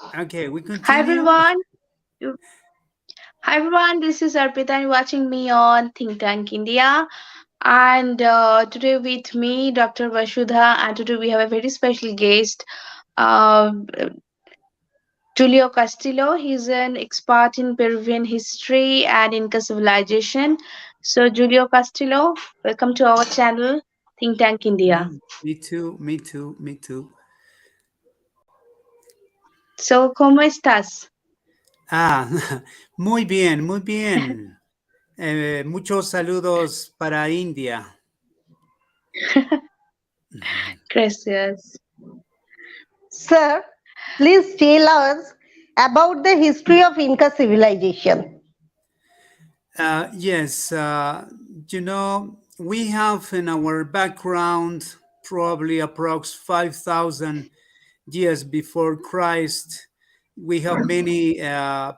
Okay, we Hi continue. everyone. You- Hi everyone. This is Arpita and you're watching me on Think Tank India. And today with me, Dr. Basudha, and today we have a very special guest, uh, Julio Castillo. He's an expert in Peruvian history and Inca civilization. So, Julio Castillo, welcome to our channel, Think Tank India. Me too, me too, me too. So, ¿cómo estás? Ah, muy bien, muy bien. Muchos saludos para India. Gracias. Sir, please tell us about the history of Inca civilization. Yes, we have in our background probably approx 5,000 years before Christ. We have many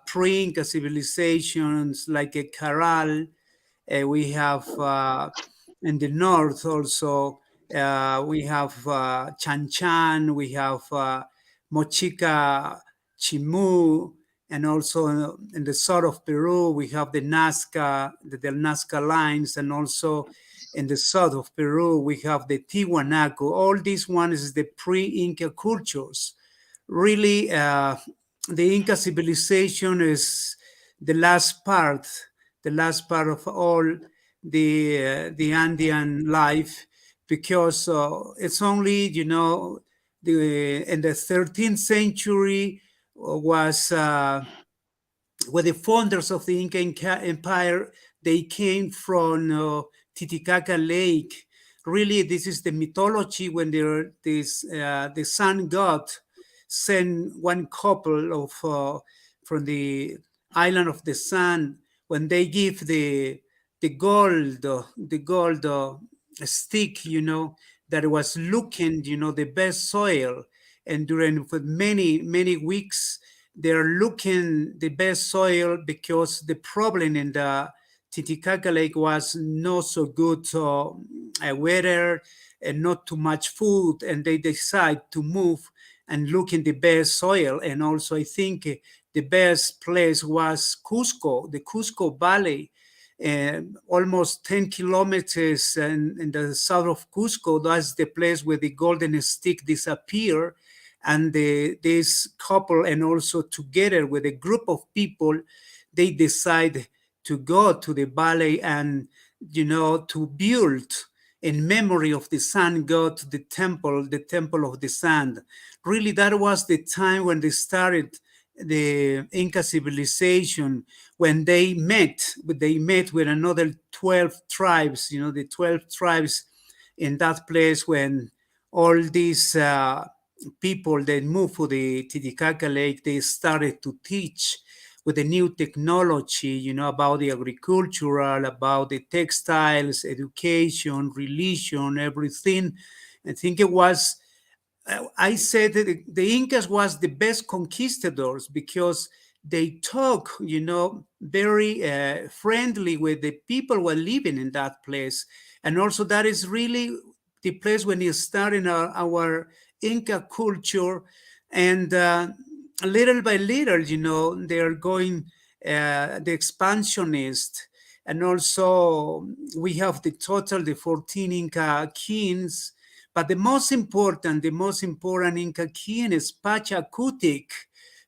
pre-Inca civilizations like a Caral. We have in the north also, we have Chan Chan, we have Mochica Chimu, and also in the south of Peru, we have the Nazca lines, and also in the south of Peru, we have the Tiwanaku. All these ones is the pre-Inca cultures. Really, the Inca civilization is the last part, the last part of all the Andean life, because it's only the in the 13th century was where the founders of the Inca Empire, they came from Titicaca Lake. Really, this is the mythology when the sun god sent one couple of from the island of the sun when they give the gold stick, that was looking, the best soil, and during for many weeks they're looking the best soil because the problem in the Titicaca Lake was not so good weather and not too much food, and they decide to move and look in the best soil. And also, I think the best place was Cusco, the Cusco Valley, almost 10 kilometers in the south of Cusco. That's the place where the golden stick disappeared, and this couple, and also together with a group of people, they decide to go to the valley and to build in memory of the sun god the temple of the sun. Really, that was the time when they started the Inca civilization, when they met with another 12 tribes, the 12 tribes in that place, when all these people that moved to the Titicaca Lake, they started to teach with the new technology, about the agricultural, about the textiles, education, religion, everything. I think it was, I said that the Incas was the best conquistadors because they talk, very friendly with the people who are living in that place. And also that is really the place when you start in our Inca culture. And little by little, they're going, the expansionist. And also we have the 14 Inca kings, but the most important Inca king is Pachacutic.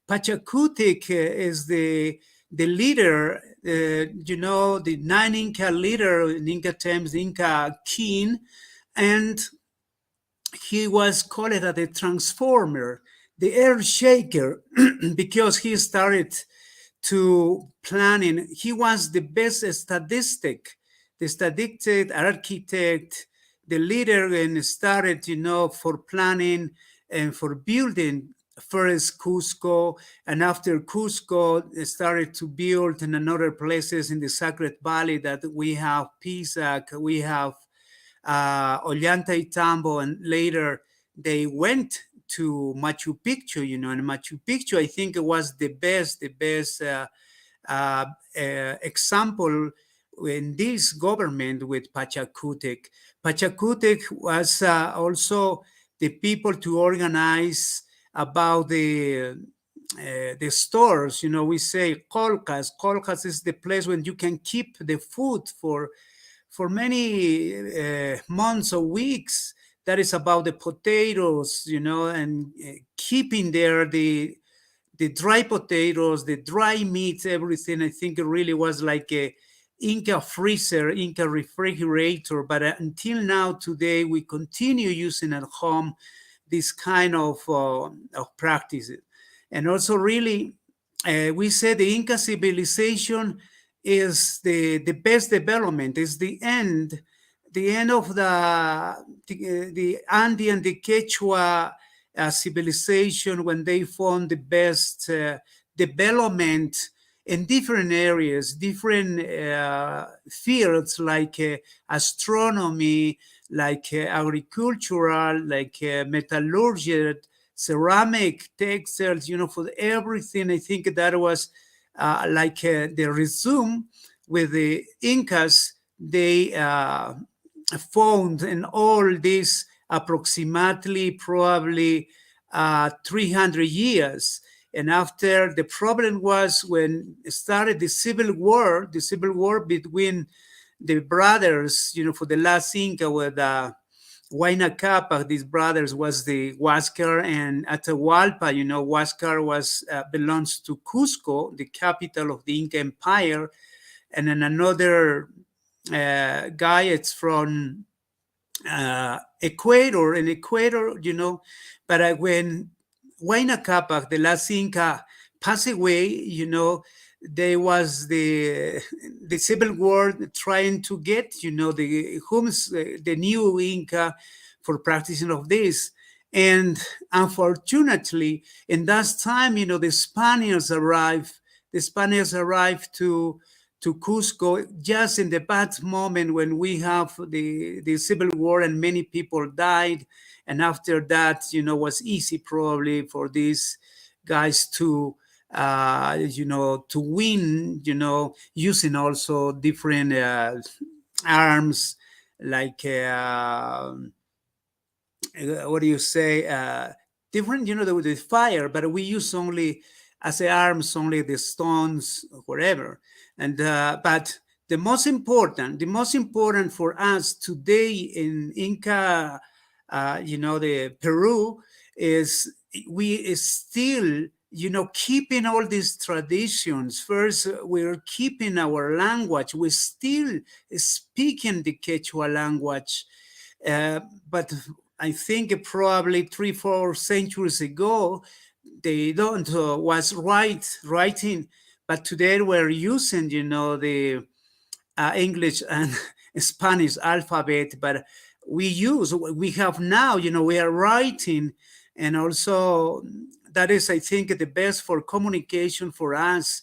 Pachacutic is the leader, the nine Inca leader in Inca times, the Inca king, and he was called as the transformer, the earth shaker, because he started to planning. He was the best the statistic architect, the leader, and started, for planning and for building first Cusco, and after Cusco started to build in another places in the Sacred Valley that we have Pisac, we have Ollantaytambo, and later they went to Machu Picchu, and Machu Picchu, I think it was the best example in this government with Pachacutec. Pachacutec was also the people to organize about the stores, we say colcas. Colcas is the place when you can keep the food for many months or weeks. That is about the potatoes, and keeping there the dry potatoes, the dry meats, everything. I think it really was like a Inca freezer, Inca refrigerator. But until now, today, we continue using at home this kind of practices. And also, really, we say the Inca civilization is the best development, is the end of the Andean, the Quechua civilization, when they found the best development in different areas, different fields like astronomy, like agricultural, like metallurgy, ceramic, textiles, for everything. I think that was like the resume with the Incas. They found in all this approximately probably 300 years. And after, the problem was when started the civil war between the brothers, for the last Inca with Huayna Capac. These brothers was the Huáscar and Atahualpa. Huáscar was belongs to Cusco, the capital of the Inca Empire, and then another guy, it's from Ecuador, in Ecuador, but when Huayna Capac, the last Inca, passed away, there was the civil war trying to get, the new Inca for practicing of this. And unfortunately, in that time, the Spaniards arrived. The Spaniards arrived to Cusco just in the bad moment when we have the civil war and many people died. And after that, was easy probably for these guys to win, using also different arms, like what do you say? Different, the fire, but we use only as arms only the stones, whatever. And but the most important for us today in Inca, the Peru, is we still, keeping all these traditions. First, we're keeping our language. We're still speaking the Quechua language, but I think probably 3-4 centuries ago, they don't was writing, but today we're using, the English and Spanish alphabet, but we have now, we are writing, and also that is, I think, the best for communication for us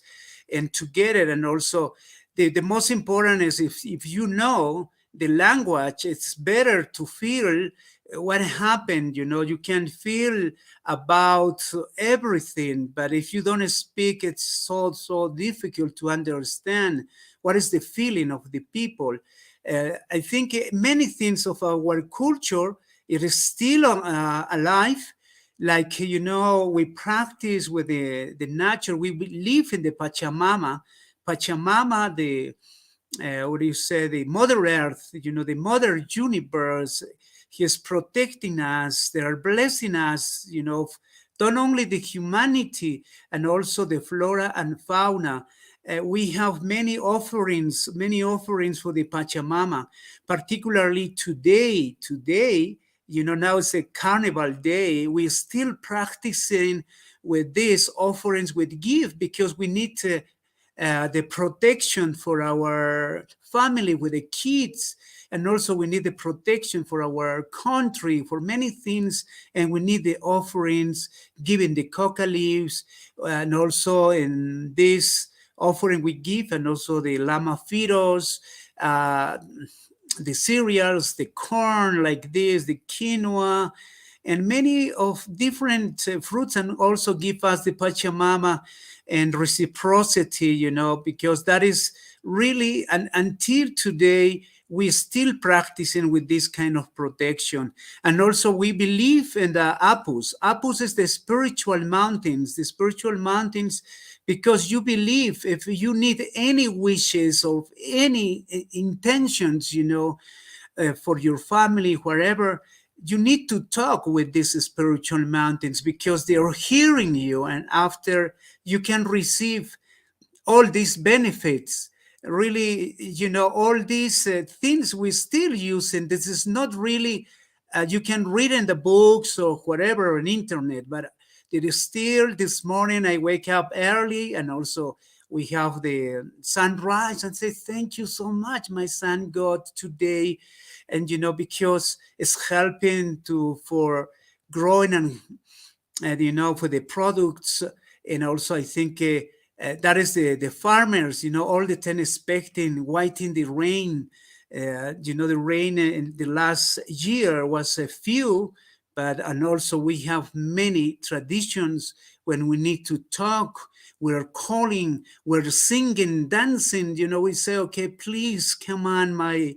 and to get it. And also the most important is if you know the language, it's better to feel what happened. You can feel about everything, but if you don't speak, it's so difficult to understand what is the feeling of the people. I think many things of our culture, it is still alive. Like, we practice with the nature. We live in the Pachamama, the what do you say, the Mother Earth, the Mother Universe. He is protecting us. They are blessing us, not only the humanity and also the flora and fauna. We have many offerings for the Pachamama, particularly today. Now it's a carnival day. We're still practicing with these offerings with gift, because we need the protection for our family with the kids, and also we need the protection for our country, for many things, and we need the offerings, giving the coca leaves, and also in this offering we give, and also the lama firos, the cereals, the corn like this, the quinoa, and many of different fruits, and also give us the Pachamama and reciprocity, because that is really, and until today, we still practicing with this kind of protection. And also we believe in the apus. Apus is the spiritual mountains, because you believe if you need any wishes or any intentions, for your family, wherever, you need to talk with these spiritual mountains because they are hearing you, and after you can receive all these benefits. Really, all these things we still use, and this is not really, you can read in the books or whatever on internet, but it is still. This morning I wake up early, and also we have the sunrise, and say thank you so much, my son God, today. And because it's helping to for growing, and for the products. And also I think that is the farmers, all the time expecting, waiting the rain. The rain in the last year was a few, but and also we have many traditions when we need to talk. We're calling, we're singing, dancing. We say, okay, please come on, my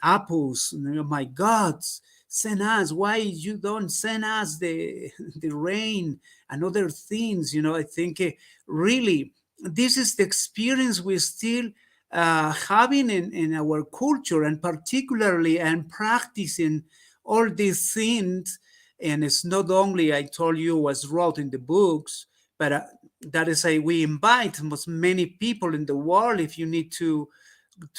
apples, my gods, send us. Why you don't send us the the rain and other things? I think really this is the experience we still having in our culture, and particularly and practicing all these things. And it's not only I told you was wrote in the books, but that is we invite most many people in the world. If you need to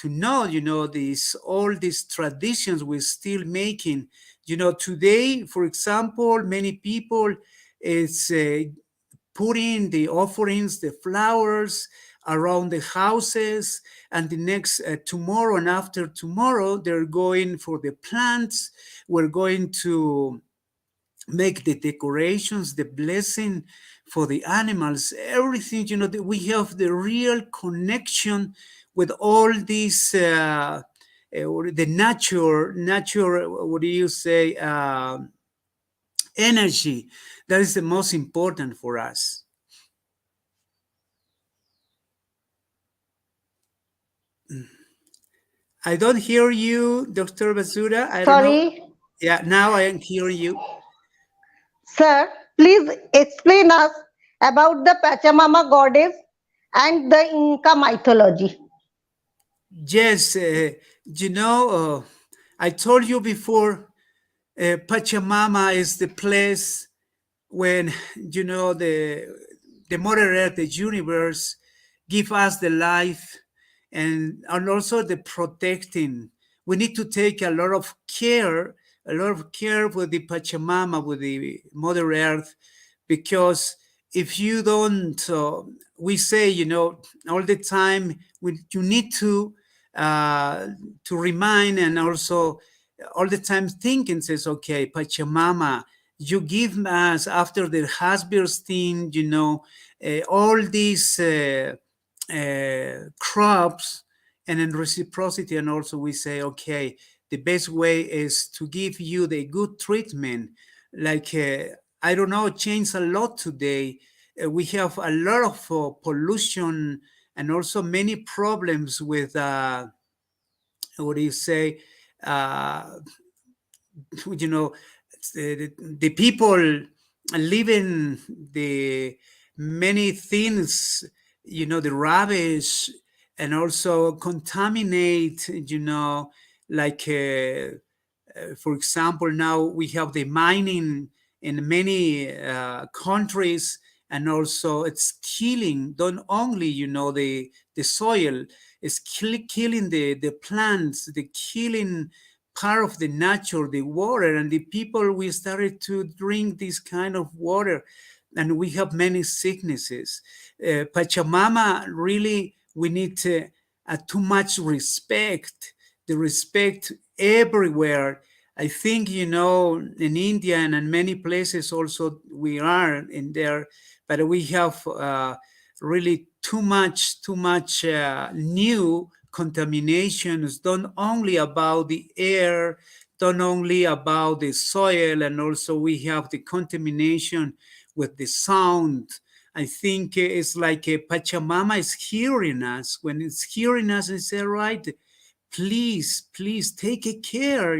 know, these all these traditions we're still making. Today, for example, many people is putting the offerings, the flowers around the houses, and the next tomorrow and after tomorrow they're going for the plants. We're going to make the decorations, the blessing for the animals, everything. That we have the real connection with all these the nature. What do you say? Energy. That is the most important for us. I don't hear you, Dr. Basudha. I don't know. Sorry, Yeah, now I am hearing you. sir, please explain us about the Pachamama goddess and the Inca mythology. Yes, I told you before, Pachamama is the place when the Mother Earth, the universe, give us the life, and also the protecting. We need to take a lot of care with the Pachamama, with the Mother Earth, because if you don't, we say, all the time, you need to remind, and also all the time thinking, says, okay, Pachamama, you give us after the harvesting, all these crops, and in reciprocity. And also we say, okay, the best way is to give you the good treatment. Like, I don't know, changed a lot today. We have a lot of pollution, and also many problems with, what do you say, uh, you know, the people living the many things, the rubbish, and also contaminate, like, for example, now we have the mining in many countries, and also it's killing not only, the soil, it's killing the plants, the killing part of the nature, the water, and the people, we started to drink this kind of water, and we have many sicknesses. Pachamama, really, we need too much respect, the respect everywhere. I think, in India and in many places also we are in there, but we have really too much new contaminations, not only about the air, not only about the soil, and also we have the contamination with the sound. I think it's like Pachamama is hearing us. When it's hearing us, and say, right, please take a care,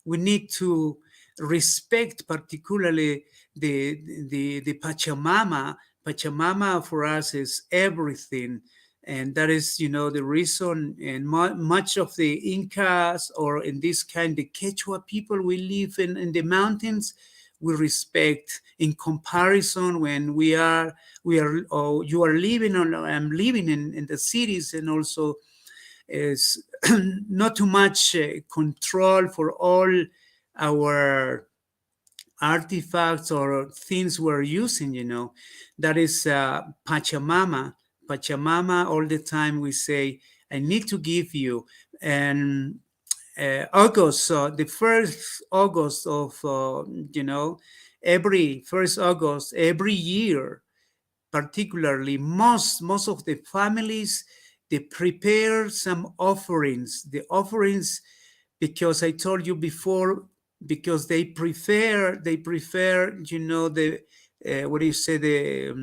we need to respect particularly the Pachamama. Pachamama for us is everything. And that is, the reason, and much of the Incas, or in this kind, the Quechua people, we live in the mountains, we respect in comparison when or you are living, or I'm living in the cities, and also is not too much control for all our artifacts or things we're using, that is Pachamama. Pachamama, all the time we say, I need to give you. And August, the first August of, every first August, every year, particularly most of the families, they prepare some offerings. The offerings, because I told you before, because they prefer, the what do you say, the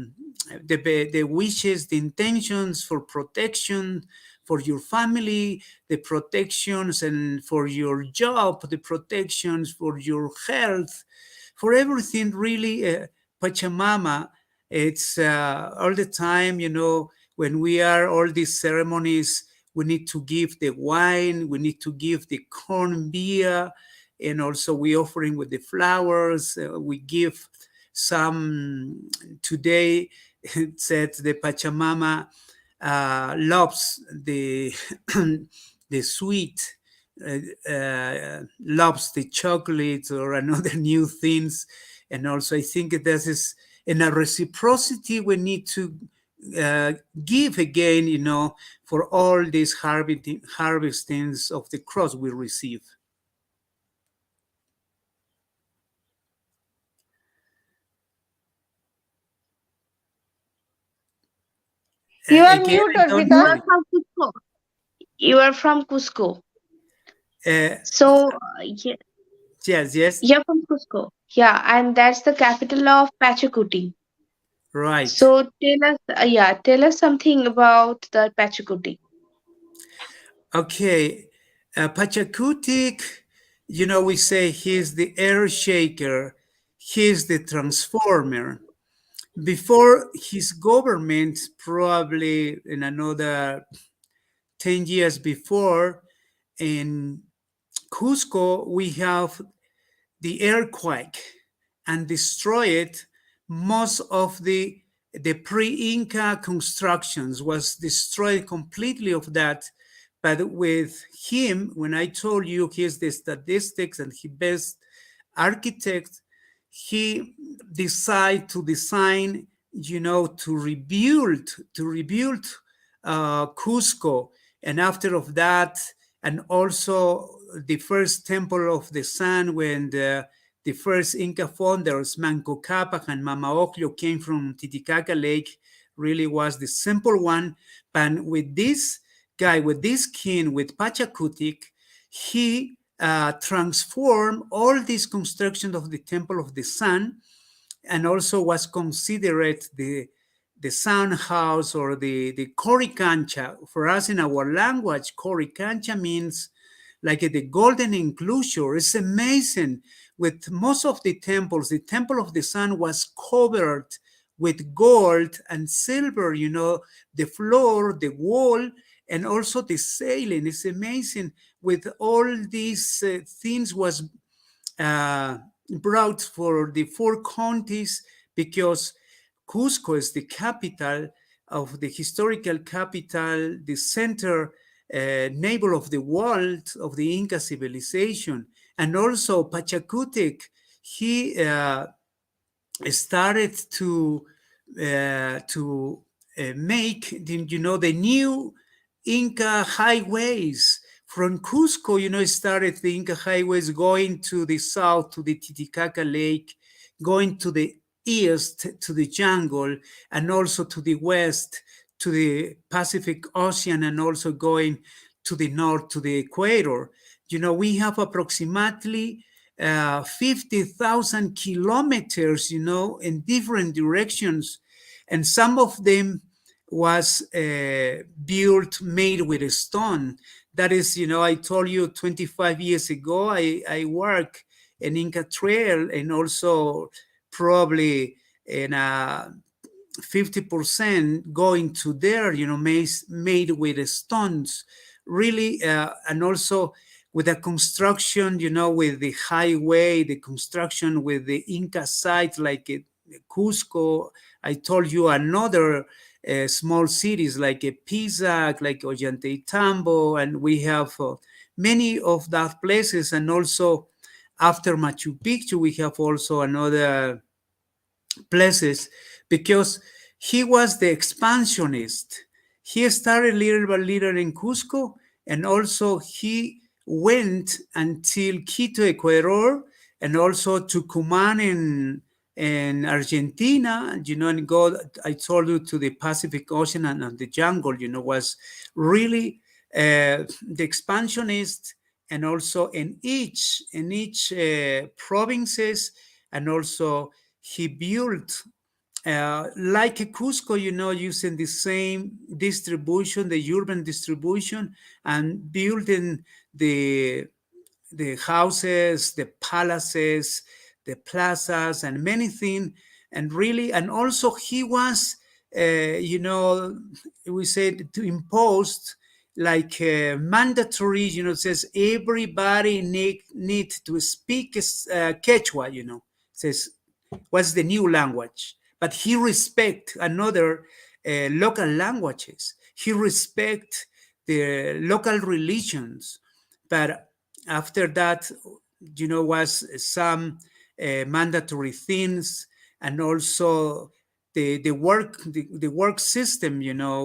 wishes, the intentions for protection for your family, the protections and for your job, the protections for your health, for everything really. Pachamama, it's all the time, when we are all these ceremonies, we need to give the wine, we need to give the corn beer, and also we offering with the flowers. We give some today. It said the Pachamama loves the the sweet, loves the chocolate or another new things, and also I think this is in a reciprocity we need to give again, for all these harvestings of the cross we receive. You are Again, mute, I don't You Arpita. hear are you. from Cusco. You are from Cusco. Uh, So, yeah, yes, you're from Cusco. Yeah, and that's the capital of Pachacuti. right. So tell us something about the Pachacuti. Okay. Pachacutic, we say he's the air shaker, he's the transformer. Before his government, probably in another 10 years before, in Cusco, we have the earthquake and destroyed most of the pre-Inca constructions, was destroyed completely of that. But with him, when I told you he's the statistics and he best architect, he decided to design, to rebuild Cusco. And after of that, and also the first temple of the sun, when the first Inca founders, Manco Cápac and Mama Ocllo, came from Titicaca Lake, really was the simple one. But with this guy, with this king, with Pachacutic, he transformed all this construction of the temple of the sun, and also was considered the sound house, or the coricancha. For us in our language, coricancha means like the golden enclosure. It's amazing. With most of the temples, the temple of the sun was covered with gold and silver, the floor, the wall, and also the ceiling. It's amazing. With all these things was brought for the four counties, because Cusco is the capital of the historical capital, the center, navel of the world of the Inca civilization. And also Pachacutec, he started to make the new Inca highways from Cusco. Started the Inca highways going to the south to the Titicaca Lake, going to the east to the jungle, and also to the west to the Pacific Ocean, and also going to the north to the equator. We have approximately 50,000 kilometers, in different directions. And some of them was built, made with a stone. That is, I told you 25 years ago, I work in Inca Trail, and also probably in 50% going to there, made with stones, really, and also with the construction, with the highway, the construction with the Inca sites like Cusco. I told you another small cities like Pisac, like Ollantaytambo, and we have many of that places. And also after Machu Picchu, we have also another places, because he was the expansionist. He started little by little in Cusco, and also he went until Quito, Ecuador, and also to Cuman in Argentina, and go, I told you, to the Pacific Ocean and the jungle, was really the expansionist. And also in each provinces, and also he built like a Cusco, using the same distribution, the urban distribution, and building the houses, the palaces, the plazas, and many things. And really, and also he was, we said, to impose like mandatory, says everybody need to speak Quechua, says what's the new language. But he respect another local languages. He respect the local religions. But after that, was some mandatory things, and also the work system,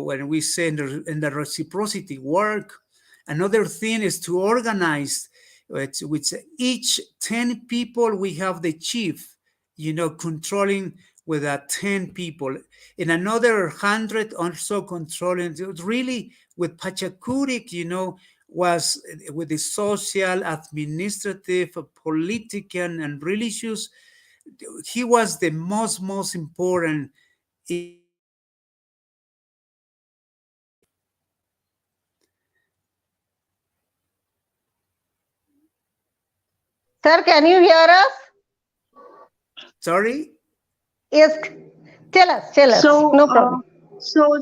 when we say in the reciprocity work. Another thing is to organize with each 10 people, we have the chief, controlling with 10 people. In another 100 also controlling. It was really with Pachacutic, was with the social, administrative, political, and religious. He was the most important. Sir, can you hear us? Sorry? Yes. Tell us. So, No problem. so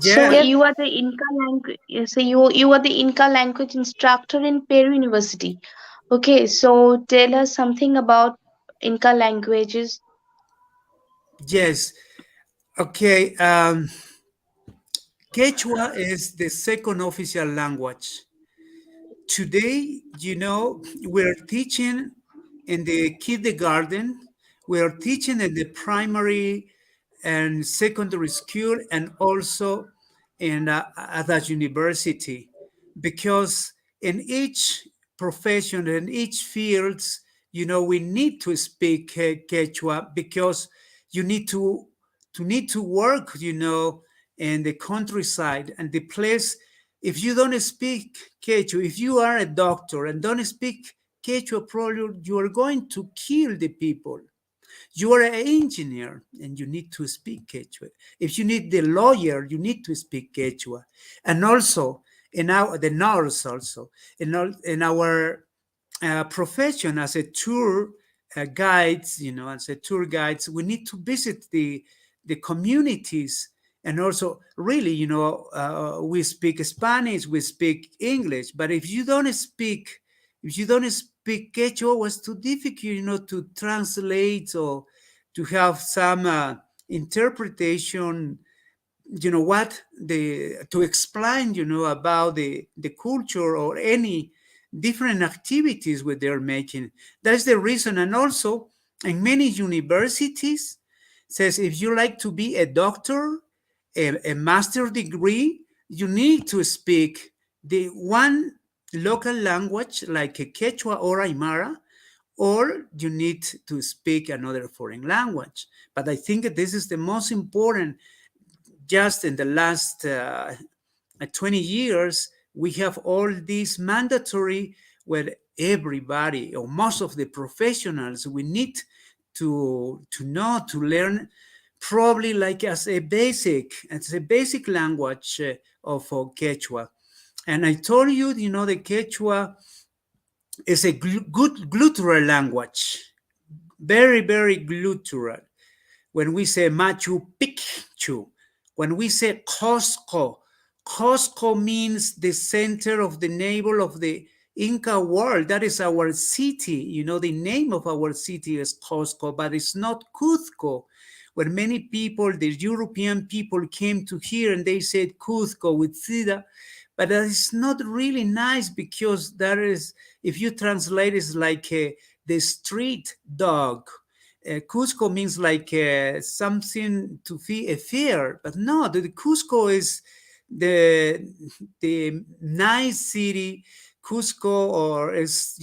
Yeah. Yes. you are the Inca language. So you are the Inca language instructor in Peru University. Okay, so tell us something about Inca languages. Yes. Okay. Quechua is the second official language. Today, we're teaching in the kindergarten, we're teaching in the primary and secondary school, and also at a university, because in each profession, in each fields, we need to speak Quechua, because you need to work, in the countryside and the place. If you don't speak Quechua, if you are a doctor and don't speak Quechua, probably you are going to kill the people. You are an engineer and you need to speak Quechua. If you need the lawyer, you need to speak Quechua. And also, the nurse also, in our profession as a tour guides, as a tour guides, we need to visit the communities. And also, really, we speak Spanish, we speak English. But if you don't speak Quechua, it was too difficult, to translate or to have some interpretation, what to explain, about the culture or any different activities what they're making. That's the reason. And also in many universities says, if you like to be a doctor, a master degree, you need to speak the one local language like a Quechua or Aymara, or you need to speak another foreign language. But I think that this is the most important. Just in the last 20 years, we have all these mandatory, where everybody or most of the professionals, we need to know, to learn, probably like as a basic language of Quechua. And I told you, the Quechua is a good guttural language, very, very guttural. When we say Machu Picchu, when we say Cusco, Cusco means the center of the navel of the Inca world. That is our city. The name of our city is Cusco, but it's not Cuzco. When many people, the European people, came to here and they said Cuzco with Sida, but that is not really nice, because that is, if you translate, it's like the street dog. Cusco means like something to fear, but no, the Cusco is the nice city. Cusco, or is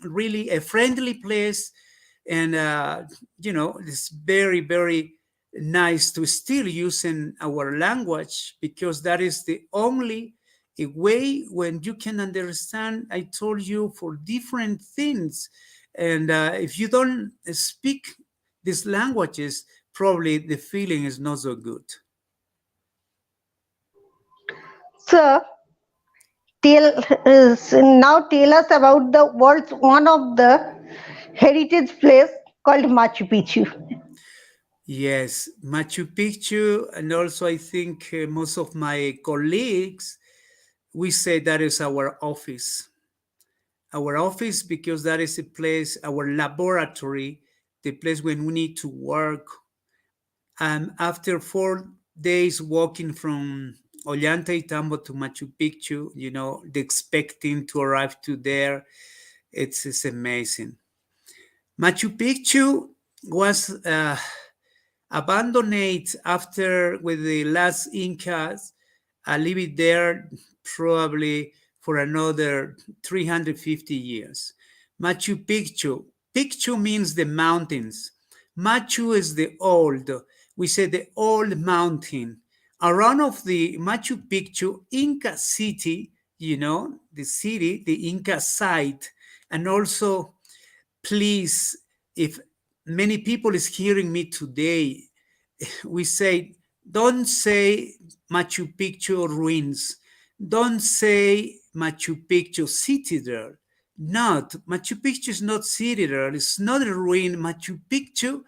really a friendly place, and it's very, very nice to still use in our language, because that is the only a way when you can understand, I told you, for different things. And if you don't speak these languages, probably the feeling is not so good. Sir, now tell us about the world's one of the heritage place called Machu Picchu. Yes, Machu Picchu, and also I think most of my colleagues, we say that is our office. Our office, because that is a place, our laboratory, the place when we need to work. And after 4 days walking from Ollantaytambo to Machu Picchu, the expecting to arrive to there, it's amazing. Machu Picchu was abandoned after with the last Incas. I leave it there probably for another 350 years. Machu Picchu. Picchu means the mountains. Machu is the old. We say the old mountain. Around of the Machu Picchu, Inca city, the city, the Inca site, and also, please, if many people is hearing me today, we say, don't say Machu Picchu ruins. Don't say Machu Picchu citadel. Not, Machu Picchu is not citadel. It's not a ruin. Machu Picchu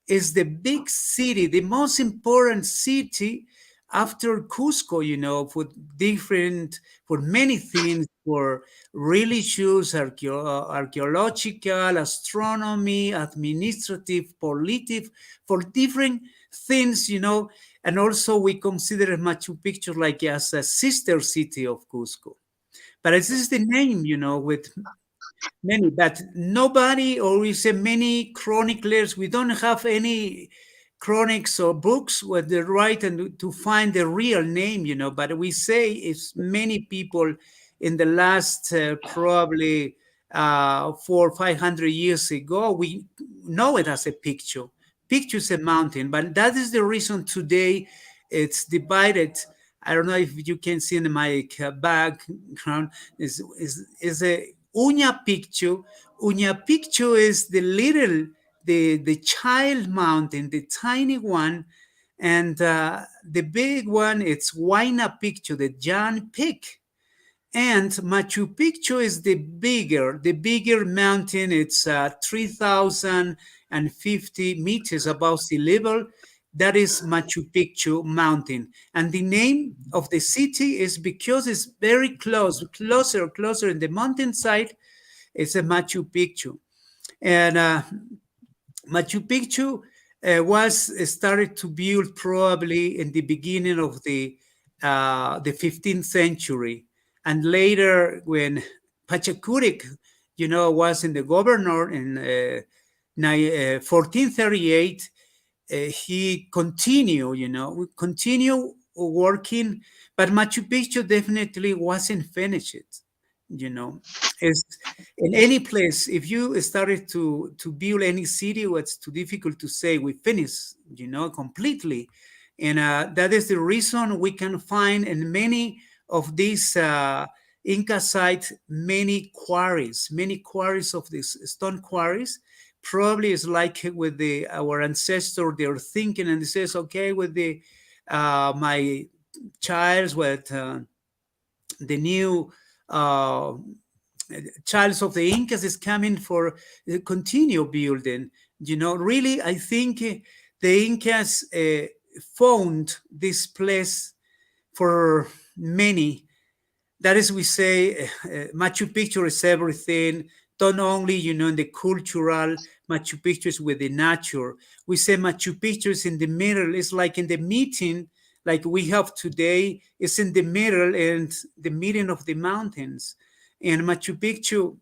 is the big city, the most important city after Cusco, for many things, for religious, archaeological, astronomy, administrative, political, for different things, and also we consider Machu Picchu like as a sister city of Cusco. But this is the name, with many, but nobody, or we say many chroniclers, we don't have any chronics or books with the right and to find the real name, but we say it's many people in the last probably 400-500 years ago, we know it as a picture. Picture is a mountain, but that is the reason today it's divided. I don't know if you can see in my background is a Uña Picchu. Uña Picchu is the little, the child mountain, the tiny one, and the big one, it's Huayna Picchu, the giant peak. And Machu Picchu is the bigger mountain. It's 3,050 meters above sea level. That is Machu Picchu mountain. And the name of the city is because it's very closer in the mountainside. It's a Machu Picchu. And Machu Picchu was started to build probably in the beginning of the 15th century. And later, when Pachacuric, was in the governor in 1438, he continue working, but Machu Picchu definitely wasn't finished. It's in any place. If you started to build any city, it's too difficult to say we finished, completely. And that is the reason we can find in many of these Inca sites many quarries of these stone quarries, Probably it's like with our ancestor, they're thinking and they says, okay, with the my child, with the new uh, childs of the Incas is coming for continue building. Really, I think the Incas found this place for many. That is, we say, Machu Picchu is everything. Not only, in the cultural, Machu Picchu is with the nature. We say Machu Picchu is in the middle. It's like in the meeting, like we have today, it's in the middle and the meeting of the mountains. And Machu Picchu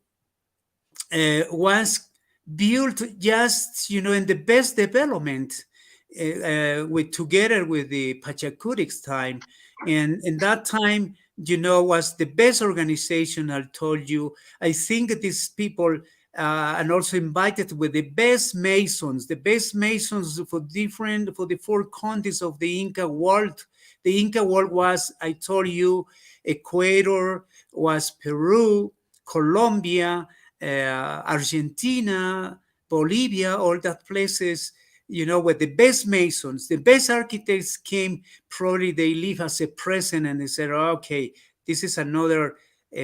was built just in the best development with together with the Pachacuric's time, and in that time was the best organization. I told you, I think that these people and also invited with the best masons for the four countries of the Inca world. The Inca world was, I told you, Ecuador, was Peru, Colombia, Argentina, Bolivia, all that places, where the best masons, the best architects came. Probably they leave as a present and they said, oh, okay, this is another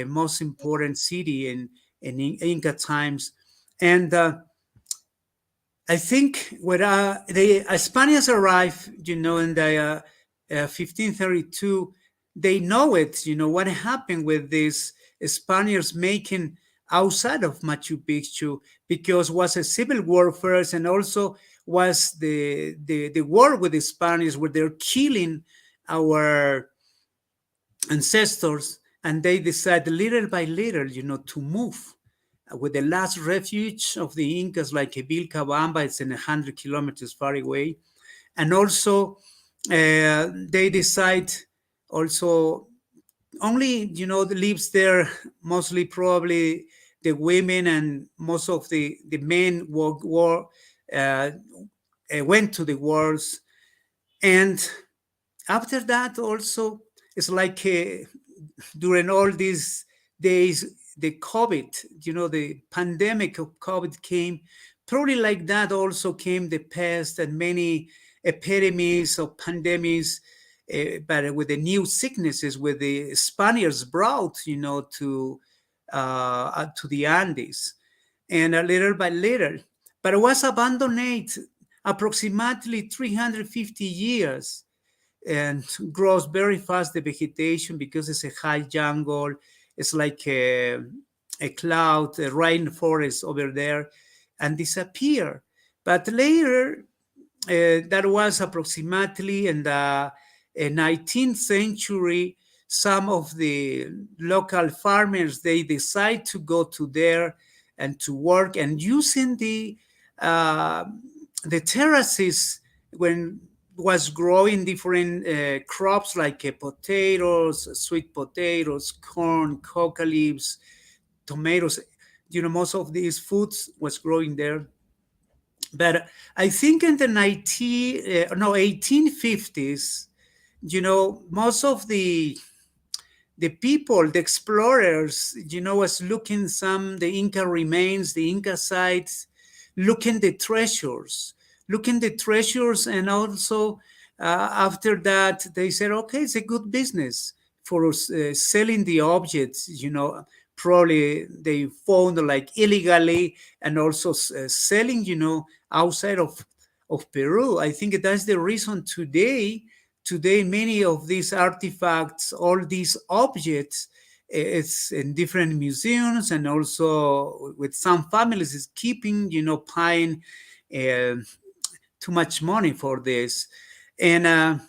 most important city in Inca times. And I think when the Spaniards arrived, in the 1532, they know it, what happened with these Spaniards making outside of Machu Picchu, because was a civil war first, and also was the war with the Spaniards, where they're killing our ancestors, and they decide little by little, to move with the last refuge of the Incas, like Vilcabamba. It's in 100 kilometers far away. And also they decide also only, lives there mostly probably the women, and most of the men went to the wars. And after that also, it's like during all these days, the COVID, the pandemic of COVID came. Probably like that also came the pest and many epidemics of pandemics, but with the new sicknesses, with the Spaniards brought, to the Andes, and little by little. But it was abandoned approximately 350 years, and grows very fast, the vegetation, because it's a high jungle. It's like a cloud, a rainforest over there, and disappear. But later, that was approximately in the 19th century, some of the local farmers, they decide to go to there and to work, and using the terraces, when was growing different crops like potatoes, sweet potatoes, corn, coca leaves, tomatoes. Most of these foods was growing there. But I think in the 1850s, most of the people, the explorers, was looking the Inca remains, the Inca sites, looking the treasures, and also after that they said, okay, it's a good business for selling the objects. Probably they found like illegally, and also selling, outside of Peru. I think that's the reason today many of these artifacts, all these objects, it's in different museums, and also with some families is keeping, paying too much money for this. And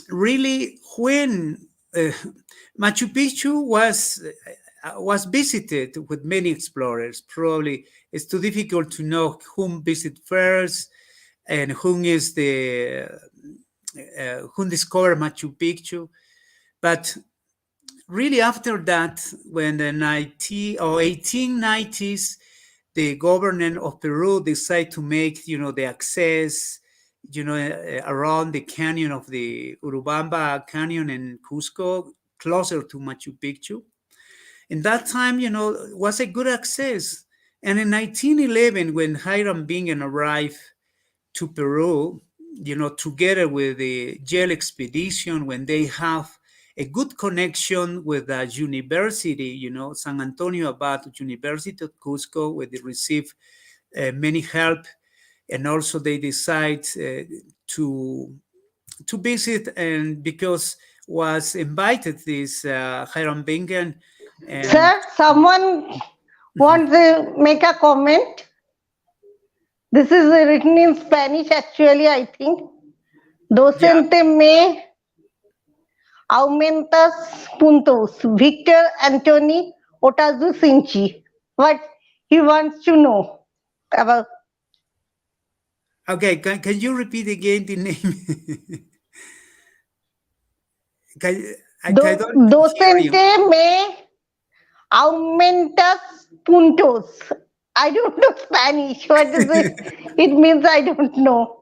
really, when Machu Picchu was visited with many explorers, probably it's too difficult to know whom visit first and whom is who discovered Machu Picchu. But really, after that, when the 1890s, the government of Peru decided to make, the access, around the canyon of the Urubamba Canyon in Cusco, closer to Machu Picchu. In that time, was a good access. And in 1911, when Hiram Bingham arrived to Peru, together with the Yale expedition, when they have a good connection with the university, San Antonio Abad University of Cusco, where they receive many help, and also they decide to visit, and because was invited this Hiram Bingham, and Sir, someone wants to make a comment. This is written in Spanish actually, I think. yeah. Docente me aumentas puntos. Victor Anthony Otazu Sinchi. What he wants to know about. Okay, can you repeat again the name? I don't hear you. Docente me aumentas puntos. I don't know Spanish. What is it? It means I don't know.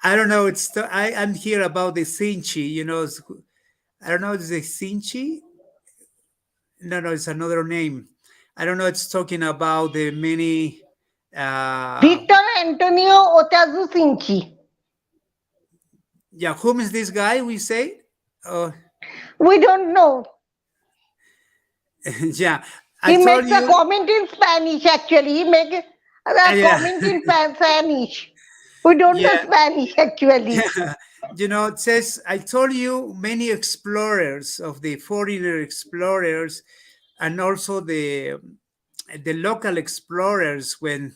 I don't know. I'm here about the Sinchi. I don't know. Is the Sinchi? No, it's another name. I don't know. It's talking about the many. Uh, Victor Antonio Otazu Sinchi. yeah, whom is this guy? We say. Oh, We don't know. yeah. I He told makes a you. comment in Spanish actually. He makes a Yeah, comment in Spanish. We don't know yeah. Spanish actually. Yeah, it says, I told you many explorers of the foreigner explorers, and also the local explorers when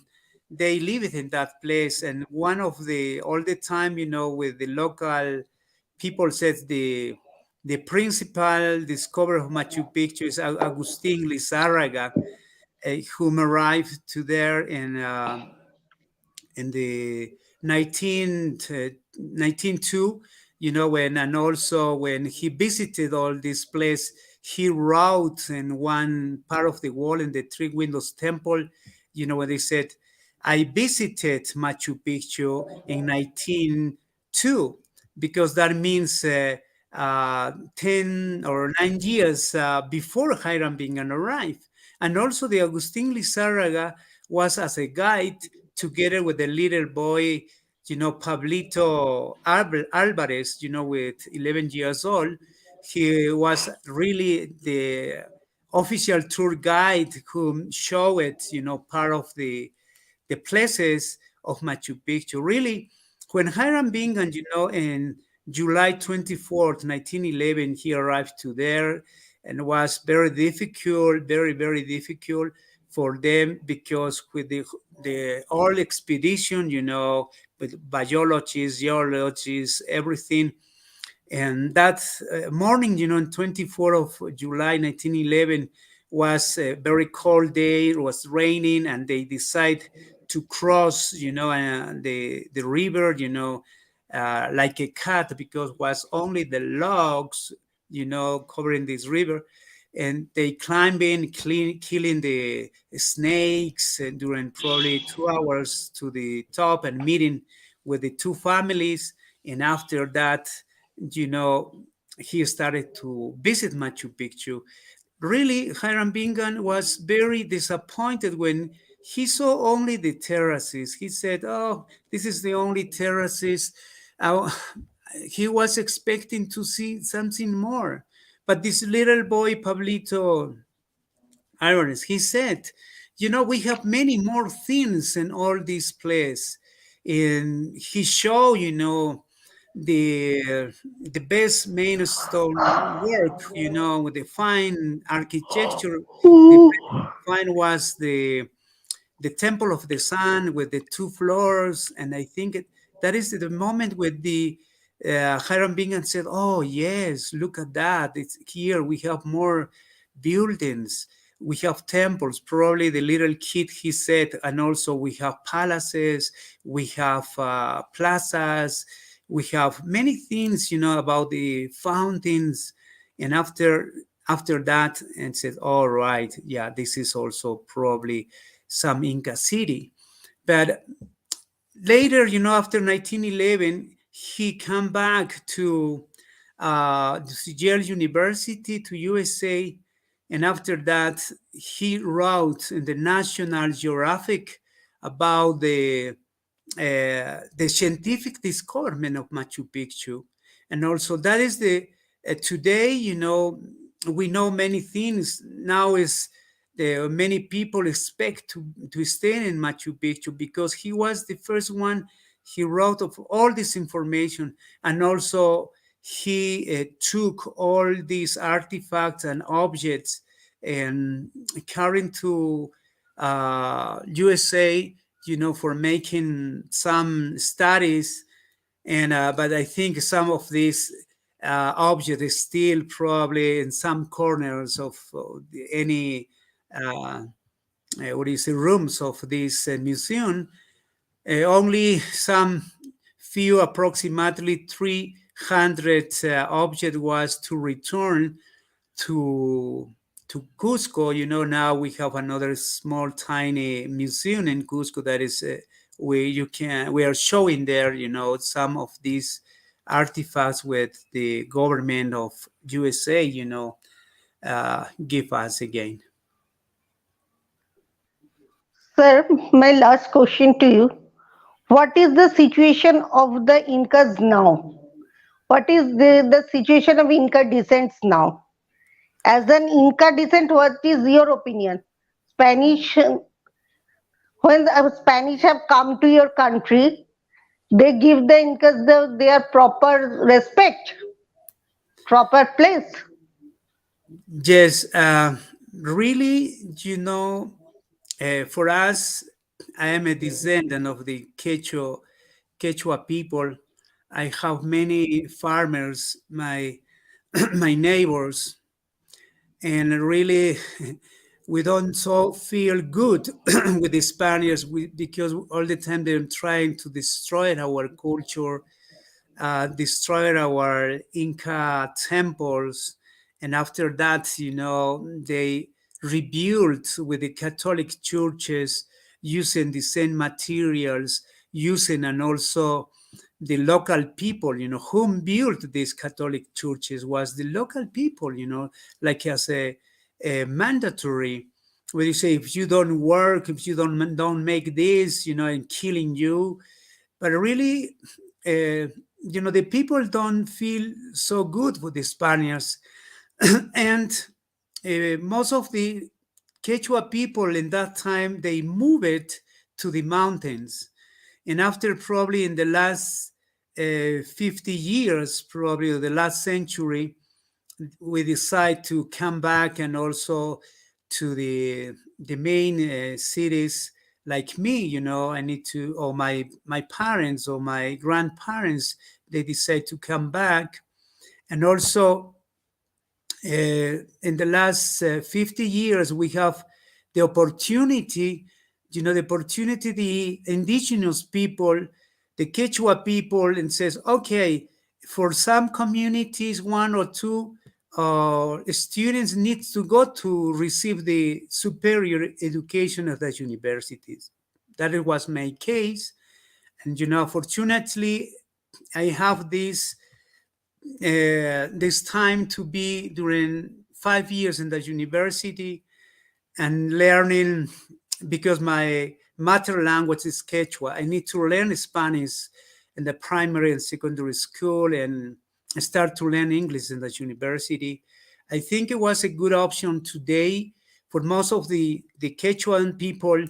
they lived in that place. And one of the all the time, with the local people says the principal discoverer of Machu Picchu is Agustin Lizárraga, whom arrived to there in the 1902, when, and also when he visited all this place, he wrote in one part of the wall in the Three Windows Temple, when they said, I visited Machu Picchu in 1902, because that means 10 or 9 years before Hiram Bingham arrived. And also the Agustin Lizárraga was as a guide together with the little boy, Pablito Alvarez, with 11 years old. He was really the official tour guide who showed, part of the places of Machu Picchu. Really, when Hiram Bingham, in July 24th, 1911, he arrived to there, and was very difficult, very, very difficult for them, because with the whole expedition, with biologists, geologists, everything. And that morning, on 24th of July 1911, was a very cold day. It was raining, and they decide to cross, the river, like a cat, because it was only the logs, covering this river. And they climb in, killing the snakes, and during probably 2 hours to the top, and meeting with the two families. And after that, you know, he started to visit Machu Picchu. Really, Hiram Bingham was very disappointed when he saw only the terraces. He said, "Oh, this is the only terraces." Uh, he was expecting to see something more. But this little boy, Pablito Irons, he said, we have many more things in all this place. And he showed, the best main stone work, with the fine architecture. The best fine was the Temple of the Sun with the 2 floors. And I think that is the moment where the Hiram Bingham said, "Oh yes, look at that! It's here. We have more buildings. We have temples." Probably the little kid, he said, and also we have palaces. We have plazas. We have many things, about the fountains. And after that, and said, "All right, yeah, this is also probably some Inca city." But later, after 1911, he come back to Yale University, to USA, And after that, he wrote in the National Geographic about the scientific discovery of Machu Picchu. And also that is the today, we know many things. Now is the many people expect to stay in Machu Picchu because he was the first one. He wrote of all this information, and also he took all these artifacts and objects and carrying to USA, for making some studies. And but I think some of these objects is still probably in some corners of any what is the rooms of this museum. Only some few, approximately 300 object was to return to Cusco. Now we have another small, tiny museum in Cusco that is we are showing there, some of these artifacts with the government of USA, give us again. Sir, my last question to you. What is the situation of the Incas now? What is the situation of Inca descents now? As an Inca descent, what is your opinion? Spanish, when the Spanish have come to your country, they give the Incas their proper respect, proper place. Yes, really, for us, I am a descendant of the Quechua people. I have many farmers, my my neighbors, and really, we don't so feel good with the Spaniards because all the time they're trying to destroy our culture, destroyed our Inca temples, and after that, they rebuilt with the Catholic churches using the same materials, using and also the local people, whom built these Catholic churches was the local people, like as a mandatory. Where you say if you don't work, if you don't make this, and killing you, but really, the people don't feel so good with the Spaniards. And most of the Quechua people in that time, they moved to the mountains. And after probably in the last 50 years, probably the last century, we decide to come back and also to the main cities. Like me, I need to, or my parents or my grandparents, they decide to come back. And also in the last 50 years, we have the opportunity, the indigenous people, the Quechua people, and says, okay, for some communities, one or two students need to go to receive the superior education at the universities. That was my case. And, fortunately, I have this time to be during 5 years in the university and learning, because my mother language is Quechua. I need to learn Spanish in the primary and secondary school and start to learn English in the university. I think it was a good option today for most of the Quechuan people.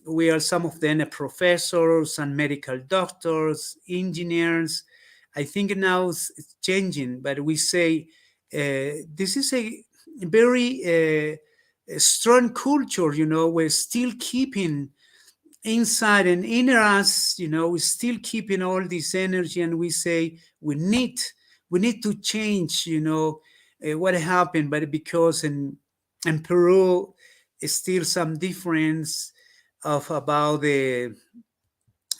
We are some of them professors and medical doctors, engineers. I think now it's changing, but we say this is a very strong culture. We're still keeping inside and inner us. We're still keeping all this energy, and we say we need to change. What happened, but because in Peru, is still some difference of about the,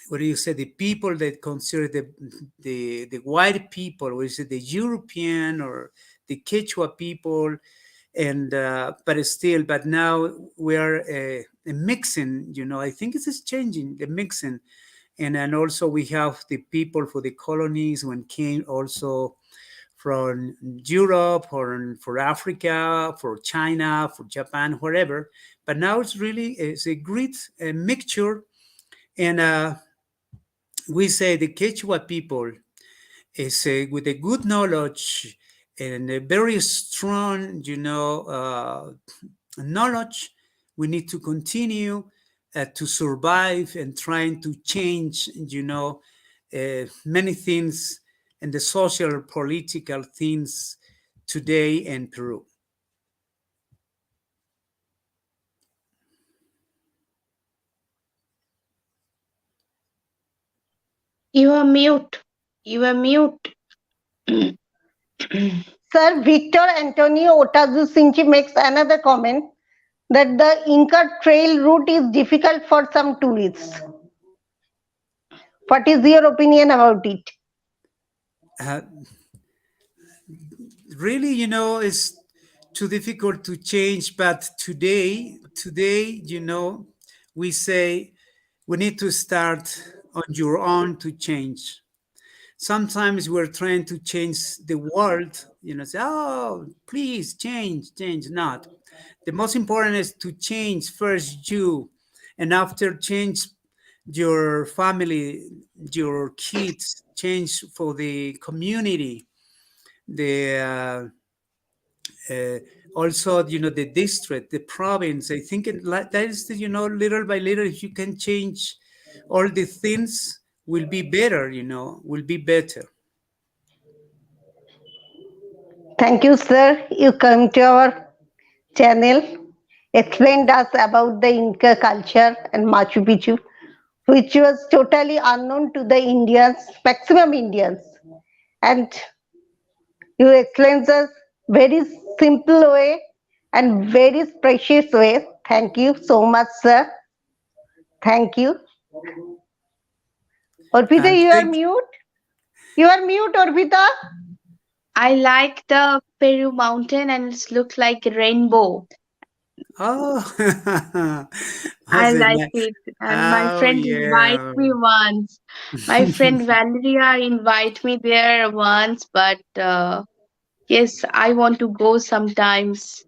what do you say, the people that consider the white people, or is it the European or the Quechua people, and but now we are mixing. I think it's just changing the mixing, and then also we have the people for the colonies when came also from Europe or for Africa, for China, for Japan, wherever. But now it's a great mixture, and we say the Quechua people is with a good knowledge and a very strong, knowledge. We need to continue to survive and trying to change, many things and the social political things today in Peru. You are mute. You are mute. Sir Victor Antonio Otazu makes another comment that the Inca trail route is difficult for some tourists. What is your opinion about it? Uh, Really, it's too difficult to change. But today, we say we need to start on your own to change. Sometimes we're trying to change the world, say, oh, please change. Not. The most important is to change first you, and after change your family, your kids, change for the community, the also the district, the province. I think that is little by little, if you can change all the things, will be better, will be better. Thank you, sir. You come to our channel, explained us about the Inca culture and Machu Picchu, which was totally unknown to the Indians, maximum Indians. And you explained us very simple way and very precious way. Thank you so much, sir. Thank you. Arpita, And you are thank mute. You are mute, Arpita. I like the Peru mountain and it's look like a rainbow. Oh, I was it like nice? it. And my Oh friend invite yeah. me once. My friend Valeria invite me there once, but yes, I want to go sometimes.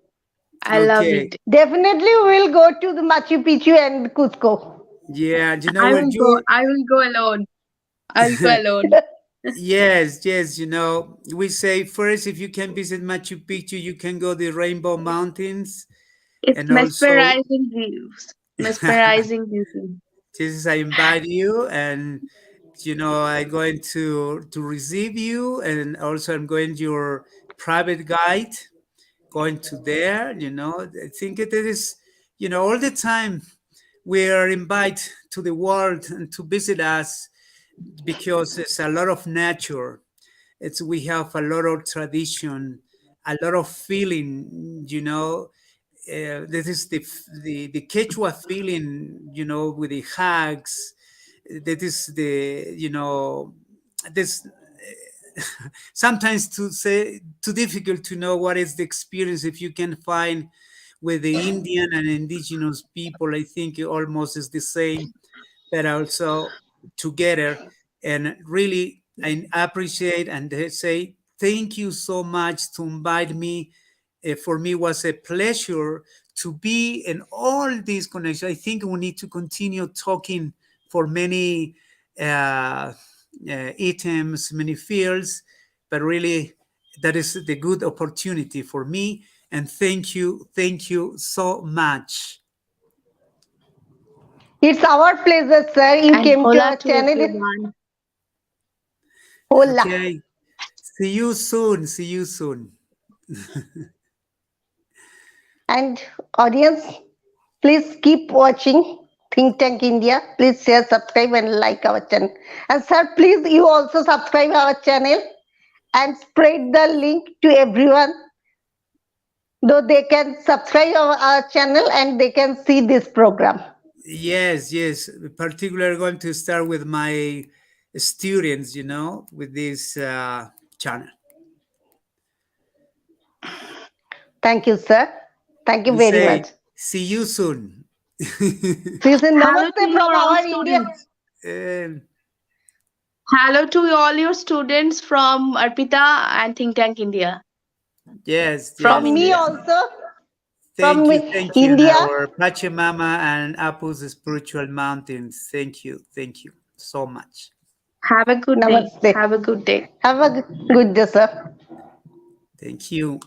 I love Okay. it. Definitely we will go to the Machu Picchu and Cusco. Yeah, I when will go. you I will go alone. I'll go alone. yes, we say first, if you can visit Machu Picchu, you can go the Rainbow Mountains, It's and also mesmerizing views. Mesmerizing beauty. just I invite you, and I'm going to receive you, and also I'm going your private guide, going to there. I think it is, all the time we are invited to the world and to visit us, because it's a lot of nature. We have a lot of tradition, a lot of feeling. This is the Quechua feeling. With the hugs. That is the this. Sometimes to say too difficult to know what is the experience if you can find with the Indian and indigenous people. I think it almost is the same, but also together. And really, I appreciate and they say thank you so much to invite me. For me, was a pleasure to be in all these connections. I think we need to continue talking for many items, many fields, but really, that is the good opportunity for me. And thank you so much. It's our pleasure, sir. You And came to hola our to channel. everyone. Hola. Okay. See you soon. See you soon. And audience, please keep watching Think Tank India. Please share, subscribe, and like our channel. And sir, please you also subscribe our channel and spread the link to everyone, though they can subscribe our channel and they can see this program. Yes. Particularly going to start with my students, with this channel. Thank you, sir. Thank you We very say, much. see you soon. This is Hello to Namaste from your all our India. students. And Hello to all your students from Arpita and Think Tank India. Yes, From From yes, me India. yes. also, from Thank you, thank you. And India. our Pachamama and Apu's spiritual mountains. Thank you so much. Have a good day. Namaste. Have a good day. Have a good day, sir. Thank you.